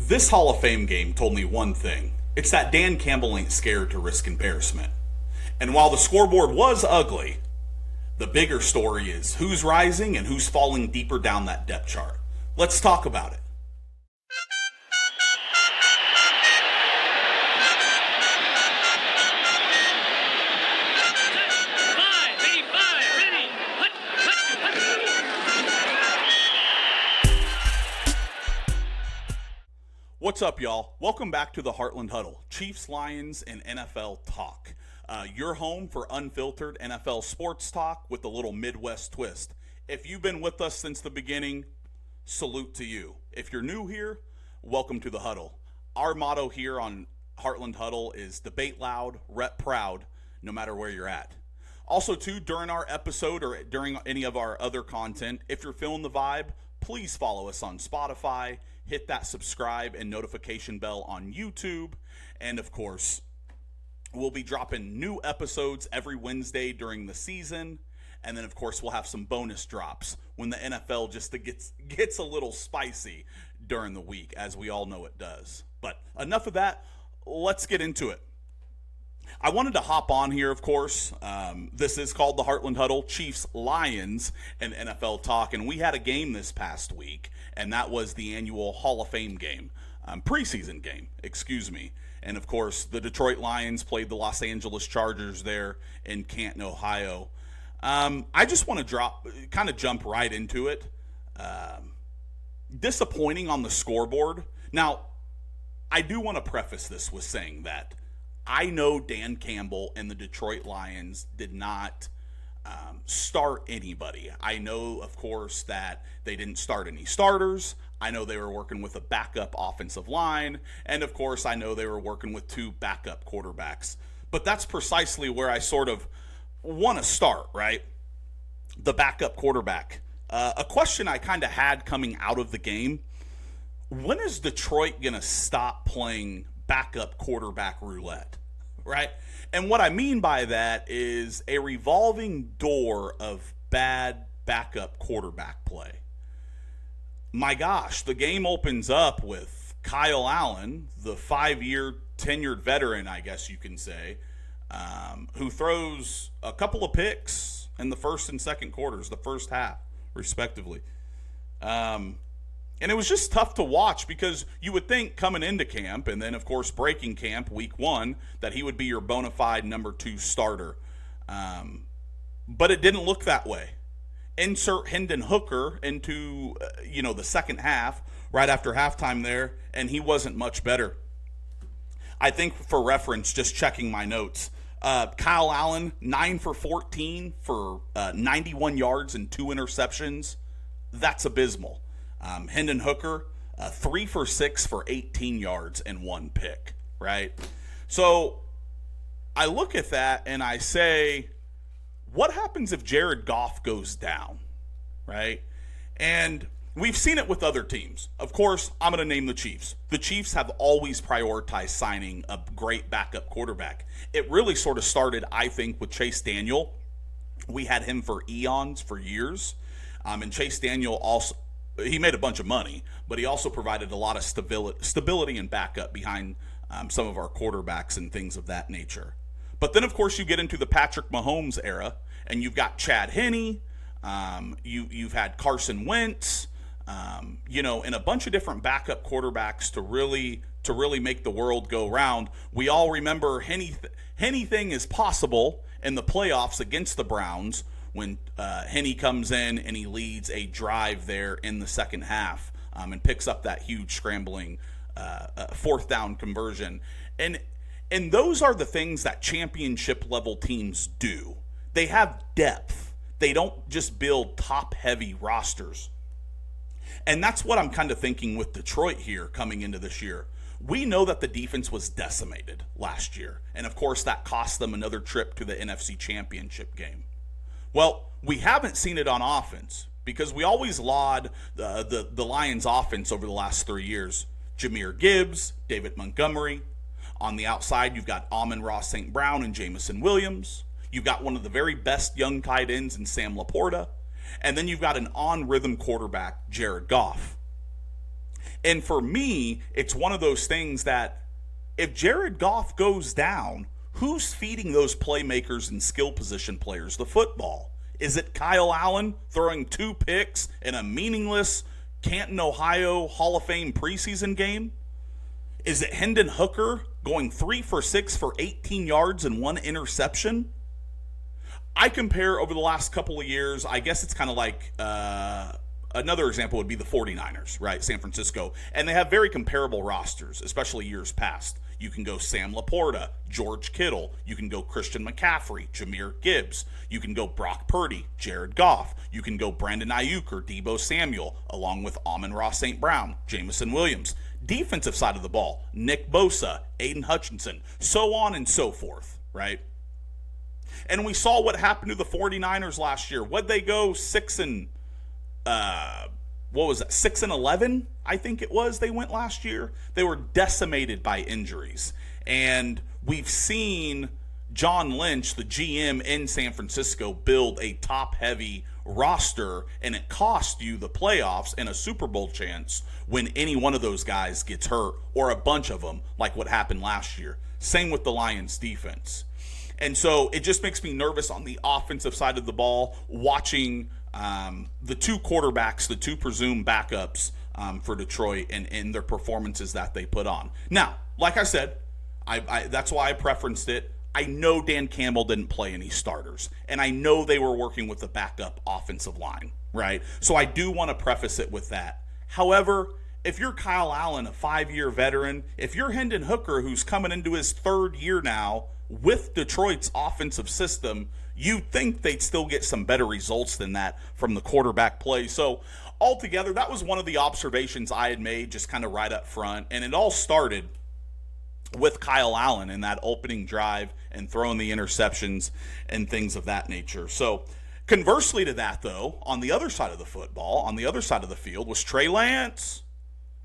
This Hall of Fame game told me one thing. It's that Dan Campbell ain't scared to risk embarrassment. And while the scoreboard was ugly, the bigger story is who's rising and who's falling deeper down that depth chart. Let's talk about it. What's up, y'all? Welcome back to the Heartland Huddle, Chiefs, Lions, and NFL talk. Your home for unfiltered NFL sports talk with a little Midwest twist. If you've been with us since the beginning, salute to you. If you're new here, welcome to the Huddle. Our motto here on Heartland Huddle is debate loud, rep proud, no matter where you're at. Also, too, during our episode or during any of our other content, if you're feeling the vibe, please follow us on Spotify, hit that subscribe and notification bell on YouTube, and of course, we'll be dropping new episodes every Wednesday during the season, and then of course we'll have some bonus drops when the NFL just gets a little spicy during the week, as we all know it does. But enough of that, let's get into it. I wanted to hop on here, of course. This is called the Heartland Huddle, Chiefs, Lions, and NFL talk. And we had a game this past week, and that was the annual Hall of Fame game, preseason game, excuse me. And, of course, the Detroit Lions played the Los Angeles Chargers there in Canton, Ohio. I just want to jump right into it. Disappointing on the scoreboard. Now, I do want to preface this with saying that I know Dan Campbell and the Detroit Lions did not start anybody. I know, of course, that they didn't start any starters. I know they were working with a backup offensive line. And, of course, I know they were working with two backup quarterbacks. But that's precisely where I sort of want to start, right? The backup quarterback. A question I kind of had coming out of the game: when is Detroit going to stop playing backup quarterback roulette, right? And what I mean by that is a revolving door of bad backup quarterback play. My gosh, the game opens up with Kyle Allen, the 5-year tenured veteran, I guess you can say, who throws a couple of picks in the first and second quarters, the first half, respectively. And it was just tough to watch because you would think coming into camp and then, of course, breaking camp week 1 that he would be your bona fide number 2 starter. But it didn't look that way. Insert Hendon Hooker into, the second half right after halftime there, and he wasn't much better. I think for reference, just checking my notes, Kyle Allen, 9 for 14 for 91 yards and 2 interceptions. That's abysmal. Hendon Hooker, 3 for 6 for 18 yards and 1 pick, right? So I look at that and I say, what happens if Jared Goff goes down, right? And we've seen it with other teams. Of course, I'm going to name the Chiefs. The Chiefs have always prioritized signing a great backup quarterback. It really sort of started, I think, with Chase Daniel. We had him for eons, for years. And Chase Daniel also, he made a bunch of money, but he also provided a lot of stability and backup behind some of our quarterbacks and things of that nature. But then, of course, you get into the Patrick Mahomes era, and you've got Chad Henne, you've had Carson Wentz, and a bunch of different backup quarterbacks to really make the world go round. We all remember anything is possible in the playoffs against the Browns, when Henne comes in and he leads a drive there in the second half and picks up that huge scrambling fourth down conversion. And those are the things that championship level teams do. They have depth. They don't just build top-heavy rosters. And that's what I'm kind of thinking with Detroit here coming into this year. We know that the defense was decimated last year. And, of course, that cost them another trip to the NFC Championship game. Well, we haven't seen it on offense because we always laud the Lions' offense over the last 3 years. Jahmyr Gibbs, David Montgomery. On the outside, you've got Amon-Ra St. Brown and Jamison Williams. You've got one of the very best young tight ends in Sam Laporta. And then you've got an on-rhythm quarterback, Jared Goff. And for me, it's one of those things that if Jared Goff goes down, who's feeding those playmakers and skill position players the football? Is it Kyle Allen throwing 2 picks in a meaningless Canton, Ohio Hall of Fame preseason game? Is it Hendon Hooker going 3 for 6 for 18 yards and 1 interception? I compare over the last couple of years, I guess it's kind of like another example would be the 49ers, right? San Francisco. And they have very comparable rosters, especially years past. You can go Sam Laporta, George Kittle. You can go Christian McCaffrey, Jahmyr Gibbs. You can go Brock Purdy, Jared Goff. You can go Brandon Ayuk or Deebo Samuel, along with Amon-Ra St. Brown, Jameson Williams. Defensive side of the ball, Nick Bosa, Aiden Hutchinson, so on and so forth, right? And we saw what happened to the 49ers last year. What'd they go 6 and 11, I think it was they went last year. They were decimated by injuries. And we've seen John Lynch, the GM in San Francisco, build a top-heavy roster, and it cost you the playoffs and a Super Bowl chance when any one of those guys gets hurt, or a bunch of them, like what happened last year. Same with the Lions defense. And so it just makes me nervous on the offensive side of the ball, watching the 2 quarterbacks, the 2 presumed backups for Detroit, and their performances that they put on. Now, like I said, that's why I preferenced it. I know Dan Campbell didn't play any starters, and I know they were working with the backup offensive line, right? So I do want to preface it with that. However, if you're Kyle Allen, a 5-year veteran, if you're Hendon Hooker, who's coming into his 3rd year now with Detroit's offensive system, you'd think they'd still get some better results than that from the quarterback play. So altogether, that was one of the observations I had made just kind of right up front, and it all started with Kyle Allen in that opening drive and throwing the interceptions and things of that nature. So conversely to that, though, on the other side of the football, on the other side of the field, was Trey Lance,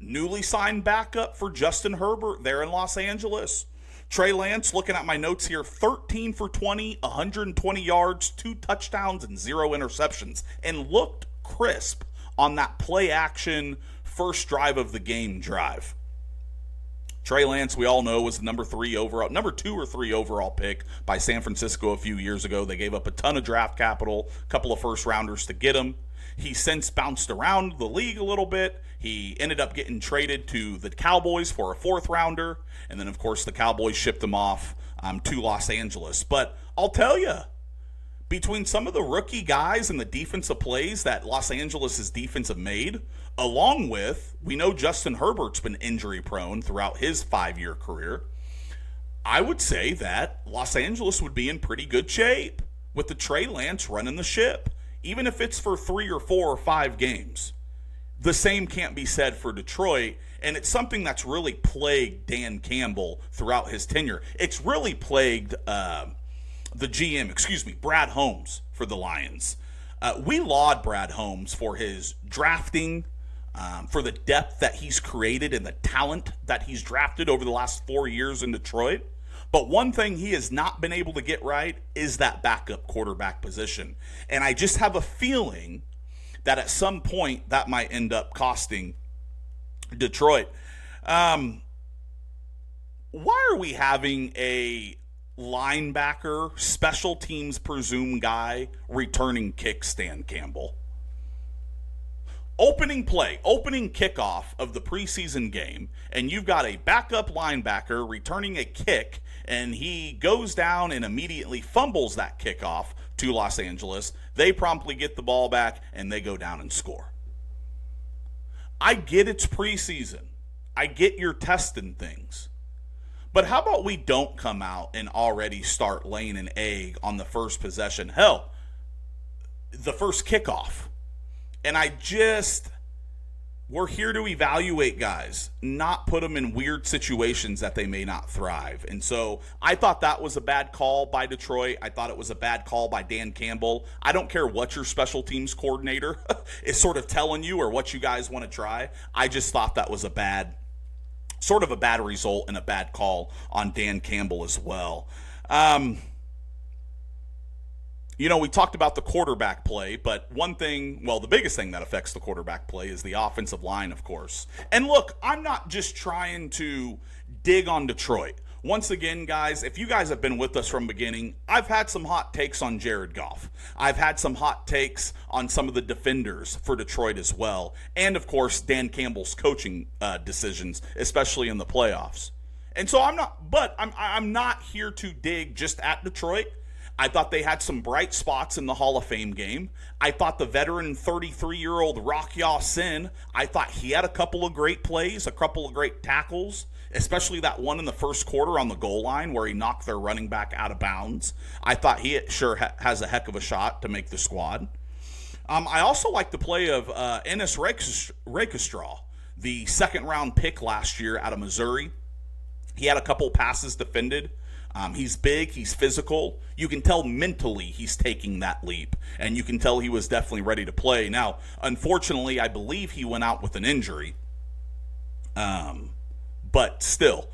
newly signed backup for Justin Herbert there in Los Angeles. Trey Lance, looking at my notes here, 13 for 20, 120 yards, 2 touchdowns, and 0 interceptions, and looked crisp on that play-action first drive of the game drive. Trey Lance, we all know, was the number 2 or 3 overall pick by San Francisco a few years ago. They gave up a ton of draft capital, a couple of first-rounders to get him. He's since bounced around the league a little bit. He ended up getting traded to the Cowboys for a 4th-rounder, and then, of course, the Cowboys shipped him off to Los Angeles. But I'll tell you, between some of the rookie guys and the defensive plays that Los Angeles' defense have made, along with, we know Justin Herbert's been injury-prone throughout his 5-year career, I would say that Los Angeles would be in pretty good shape with the Trey Lance running the ship, even if it's for 3 or 4 or 5 games. The same can't be said for Detroit, and it's something that's really plagued Dan Campbell throughout his tenure. It's really plagued the GM, Brad Holmes for the Lions. We laud Brad Holmes for his drafting, for the depth that he's created and the talent that he's drafted over the last 4 years in Detroit. But one thing he has not been able to get right is that backup quarterback position. And I just have a feeling that at some point that might end up costing Detroit. Why are we having a linebacker, special teams presumed guy returning kicks, Dan Campbell? Opening kickoff of the preseason game, and you've got a backup linebacker returning a kick, and he goes down and immediately fumbles that kickoff to Los Angeles. They promptly get the ball back, and they go down and score. I get it's preseason. I get you're testing things. But how about we don't come out and already start laying an egg on the first possession? Hell, the first kickoff. And we're here to evaluate guys, not put them in weird situations that they may not thrive. And so I thought that was a bad call by Detroit. I thought it was a bad call by Dan Campbell. I don't care what your special teams coordinator is sort of telling you or what you guys want to try. I just thought that was a bad result and a bad call on Dan Campbell as well. We talked about the quarterback play, but one thing, well, the biggest thing that affects the quarterback play is the offensive line, of course. And look, I'm not just trying to dig on Detroit. Once again, guys, if you guys have been with us from the beginning, I've had some hot takes on Jared Goff. I've had some hot takes on some of the defenders for Detroit as well. And, of course, Dan Campbell's coaching decisions, especially in the playoffs. And so I'm not here to dig just at Detroit. I thought they had some bright spots in the Hall of Fame game. I thought the veteran 33-year-old Rock Ya-Sin, I thought he had a couple of great plays, a couple of great tackles, especially that one in the first quarter on the goal line where he knocked their running back out of bounds. I thought he sure has a heck of a shot to make the squad. I also like the play of Ennis Rakestraw, the second-round pick last year out of Missouri. He had a couple passes defended. He's big, he's physical. You can tell mentally he's taking that leap, and you can tell he was definitely ready to play. Now, unfortunately, I believe he went out with an injury, but still,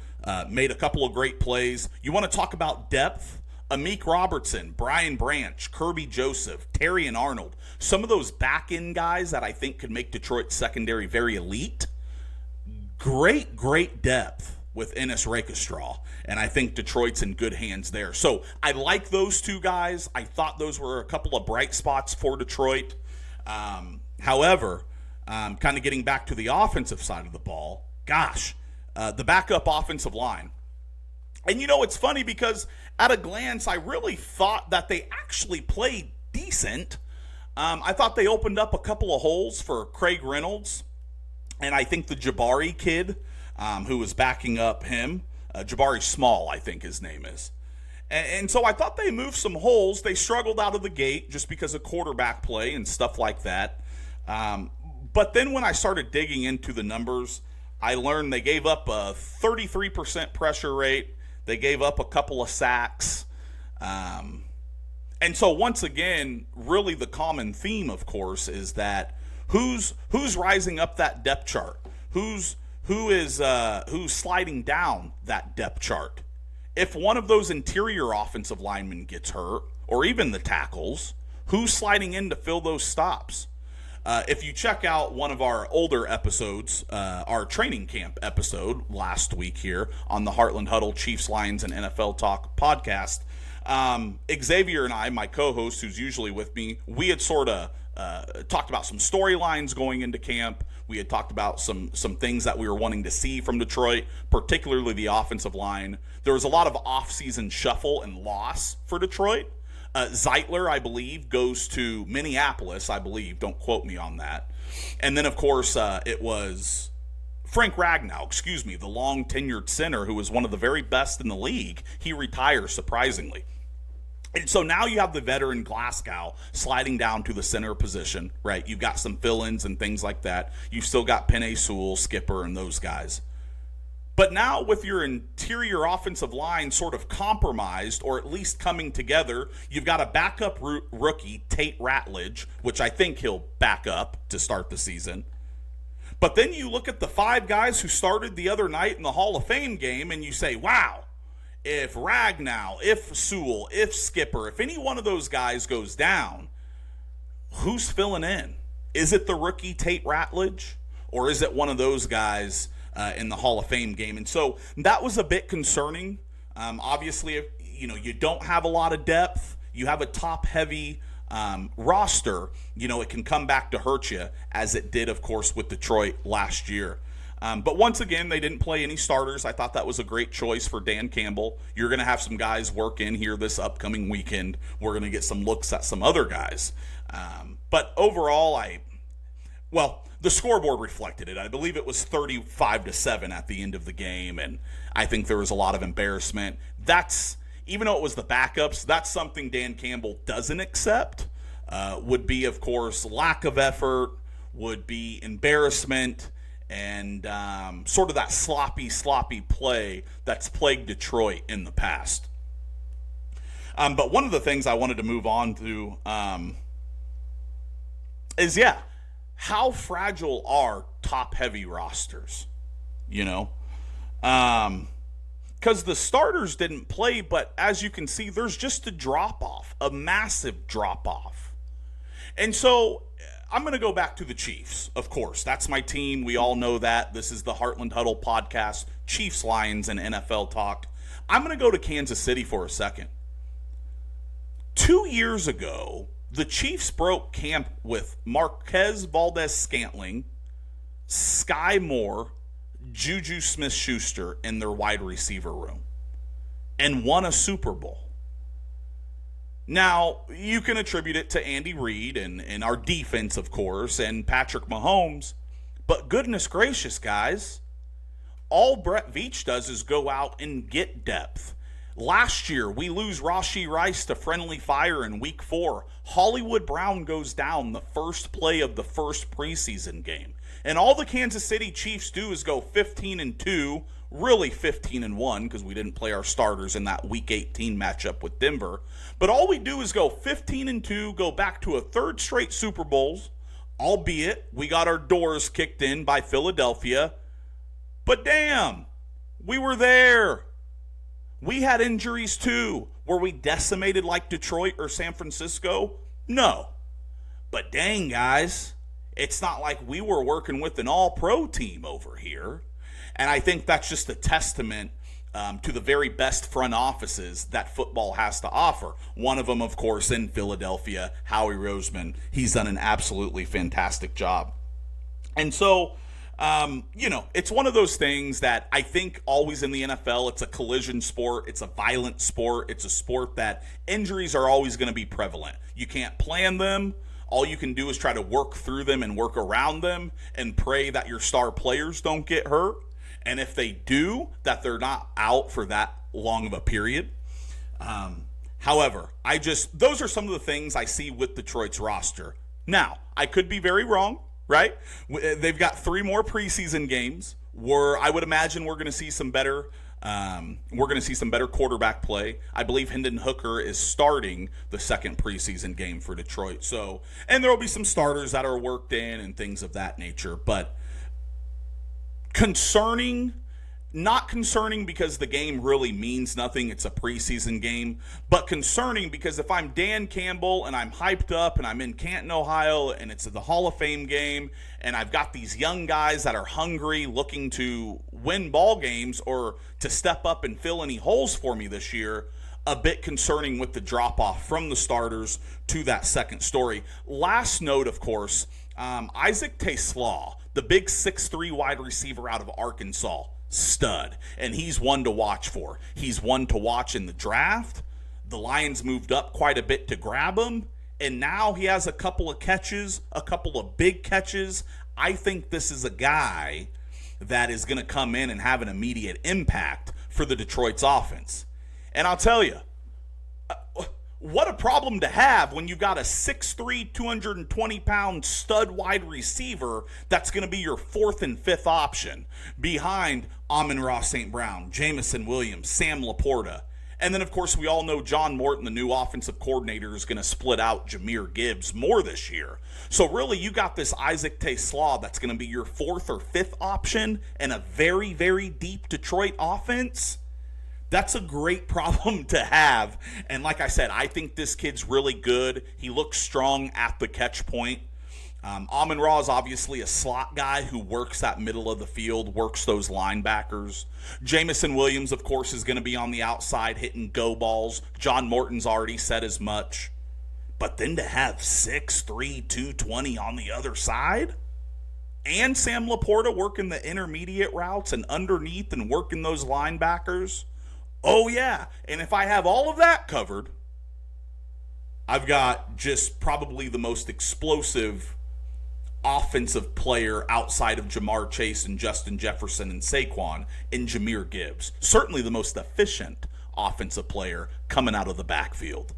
made a couple of great plays. You want to talk about depth? Amik Robertson, Brian Branch, Kirby Joseph, Terry and Arnold. Some of those back-end guys that I think could make Detroit's secondary very elite. Great depth with Ennis Rakestraw, and I think Detroit's in good hands there. So I like those two guys. I thought those were a couple of bright spots for Detroit. However, kind of getting back to the offensive side of the ball, the backup offensive line. And it's funny because at a glance, I really thought that they actually played decent. I thought they opened up a couple of holes for Craig Reynolds, and I think the Jabari kid, who was backing up him. Jabari Small, I think his name is. And so I thought they moved some holes. They struggled out of the gate just because of quarterback play and stuff like that. But then when I started digging into the numbers, I learned they gave up a 33% pressure rate. They gave up a couple of sacks. And so once again, really the common theme, of course, is that who's rising up that depth chart? Who's sliding down that depth chart? If one of those interior offensive linemen gets hurt, or even the tackles, who's sliding in to fill those stops? If you check out one of our older episodes, our training camp episode last week here on the Heartland Huddle Chiefs, Lions, and NFL Talk podcast, Xavier and I, my co-host who's usually with me, we had sort of talked about some storylines going into camp. We had talked about some things that we were wanting to see from Detroit, particularly the offensive line. There was a lot of off-season shuffle and loss for Detroit. Zeitler, I believe, goes to Minneapolis, I believe. Don't quote me on that. And then, of course, it was Frank Ragnow, the long-tenured center who was one of the very best in the league. He retires, surprisingly. And so now you have the veteran Glasgow sliding down to the center position, right? You've got some fill-ins and things like that. You've still got Penei Sewell, Skipper, and those guys. But now with your interior offensive line sort of compromised, or at least coming together, you've got a backup rookie, Tate Ratledge, which I think he'll back up to start the season. But then you look at the 5 guys who started the other night in the Hall of Fame game, and you say, wow, if Ragnow, if Sewell, if Skipper, if any one of those guys goes down, who's filling in? Is it the rookie Tate Ratledge, or is it one of those guys in the Hall of Fame game? And so that was a bit concerning. Obviously, if, you don't have a lot of depth, you have a top-heavy roster, it can come back to hurt you, as it did, of course, with Detroit last year. But once again, they didn't play any starters. I thought that was a great choice for Dan Campbell. You're going to have some guys work in here this upcoming weekend. We're going to get some looks at some other guys. But overall, the scoreboard reflected it. I believe it was 35-7 at the end of the game, and I think there was a lot of embarrassment. Even though it was the backups, that's something Dan Campbell doesn't accept. Would be, of course, lack of effort, would be embarrassment, and sort of that sloppy play that's plagued Detroit in the past. But one of the things I wanted to move on to is, how fragile are top-heavy rosters? because the starters didn't play, but as you can see, there's just a drop-off, a massive drop-off. And so I'm going to go back to the Chiefs, of course. That's my team. We all know that. This is the Heartland Huddle podcast, Chiefs, Lions, and NFL talk. I'm going to go to Kansas City for a second. 2 years ago, the Chiefs broke camp with Marquez Valdez-Scantling, Sky Moore, Juju Smith-Schuster in their wide receiver room and won a Super Bowl. Now, you can attribute it to Andy Reid and our defense, of course, and Patrick Mahomes, but goodness gracious, guys, all Brett Veach does is go out and get depth. Last year, we lose Rashee Rice to friendly fire in week 4. Hollywood Brown goes down the first play of the first preseason game. And all the Kansas City Chiefs do is go 15-2, really 15-1, because we didn't play our starters in that Week 18 matchup with Denver. But all we do is go 15-2, go back to a third straight Super Bowls, albeit we got our doors kicked in by Philadelphia. But damn, we were there. We had injuries too. Were we decimated like Detroit or San Francisco? No. But dang, guys, it's not like we were working with an all-pro team over here. And I think that's just a testament to the very best front offices that football has to offer. One of them, of course, in Philadelphia, Howie Roseman. He's done an absolutely fantastic job. And so, it's one of those things that I think always in the NFL, it's a collision sport. It's a violent sport. It's a sport that injuries are always going to be prevalent. You can't plan them. All you can do is try to work through them and work around them and pray that your star players don't get hurt. And if they do, that they're not out for that long of a period. However, those are some of the things I see with Detroit's roster. Now, I could be very wrong, right? They've got 3 more preseason games where I would imagine we're going to see some better quarterback play. I believe Hendon Hooker is starting the second preseason game for Detroit. So, and there will be some starters that are worked in and things of that nature. But not concerning because the game really means nothing. It's a preseason game. But concerning because if I'm Dan Campbell and I'm hyped up and I'm in Canton, Ohio, and it's the Hall of Fame game, and I've got these young guys that are hungry, looking to win ball games or to step up and fill any holes for me this year, a bit concerning with the drop-off from the starters to that second story. Last note, of course, Isaac Teslaw, the big 6'3" wide receiver out of Arkansas, stud, and he's one to watch for. He's one to watch in the draft. The Lions moved up quite a bit to grab him, and now he has a couple of catches, a couple of big catches. I think this is a guy that is going to come in and have an immediate impact for the Detroit's offense. And I'll tell you, what a problem to have when you've got a 6'3", 220-pound stud wide receiver that's going to be your 4th and 5th option behind Amon-Ra St. Brown, Jamison Williams, Sam Laporta. And then, of course, we all know John Morton, the new offensive coordinator, is going to split out Jahmyr Gibbs more this year. So really, you got this Isaac Teslaw that's going to be your 4th or 5th option in a very, very deep Detroit offense. That's a great problem to have. And like I said, I think this kid's really good. He looks strong at the catch point. Amon-Ra is obviously a slot guy who works that middle of the field, works those linebackers. Jamison Williams, of course, is going to be on the outside hitting go balls. John Morton's already said as much. But then to have 6'3", 220 on the other side, and Sam Laporta working the intermediate routes and underneath and working those linebackers. Oh, yeah. And if I have all of that covered, I've got just probably the most explosive offensive player outside of Jamar Chase and Justin Jefferson and Saquon in Jahmyr Gibbs. Certainly the most efficient offensive player coming out of the backfield.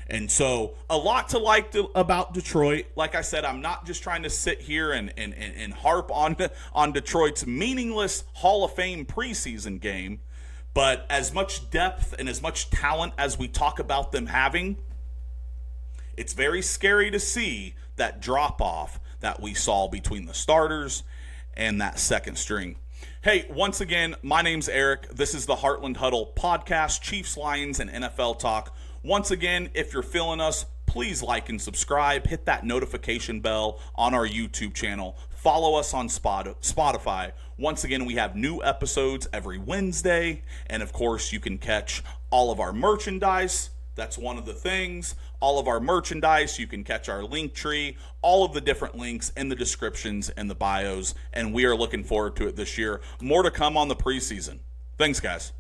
And so a lot to like about Detroit. Like I said, I'm not just trying to sit here and harp on Detroit's meaningless Hall of Fame preseason game. But as much depth and as much talent as we talk about them having, it's very scary to see that drop-off that we saw between the starters and that second string. Hey, once again, my name's Eric. This is the Heartland Huddle podcast, Chiefs, Lions, and NFL talk. Once again, if you're feeling us, please like and subscribe. Hit that notification bell on our YouTube channel. Follow us on Spotify. Once again, we have new episodes every Wednesday. And of course, you can catch all of our merchandise. That's one of the things. All of our merchandise, you can catch our link tree, all of the different links in the descriptions and the bios. And we are looking forward to it this year. More to come on the preseason. Thanks, guys.